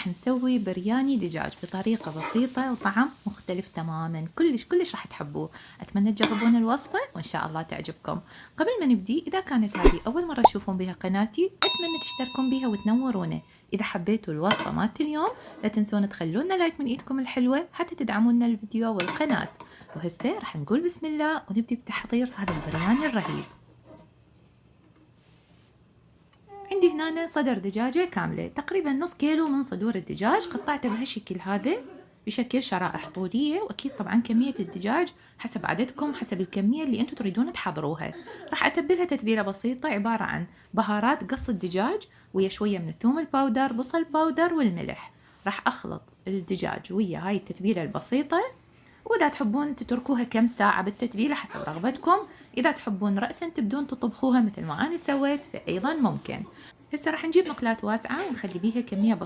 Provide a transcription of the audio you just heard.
راح نسوي برياني دجاج بطريقة بسيطة وطعم مختلف تماما، كلش راح تحبوه. أتمنى تجربون الوصفة وإن شاء الله تعجبكم. قبل ما نبدي، إذا كانت هذه أول مرة تشوفون بها قناتي أتمنى تشتركون بها وتنورونا. إذا حبيتوا الوصفة مالت اليوم لا تنسون تخلونا لايك من إيدكم الحلوة حتى تدعمونا الفيديو والقناة. وهسه راح نقول بسم الله ونبدي بتحضير هذا البرياني الرهيب. عندي هنا صدر دجاجة كاملة، تقريبا نص كيلو من صدور الدجاج، قطعته بهالشكل هذا بشكل شرائح طولية. وأكيد طبعا كمية الدجاج حسب عددكم، حسب الكمية اللي انتم تريدون تحضروها. راح أتبلها تتبيلة بسيطة عبارة عن بهارات قص الدجاج ويا شوية من الثوم الباودر، بصل باودر والملح. راح أخلط الدجاج ويا هاي التتبيلة البسيطة، وإذا تحبون تتركوها كم ساعة بالتتبيلة حسب رغبتكم. إذا تحبون رأسا تبدون تطبخوها مثل ما أنا سويت فأيضا ممكن. هسه راح نجيب مقلاة واسعة ونخلي بيها كمية بسيطة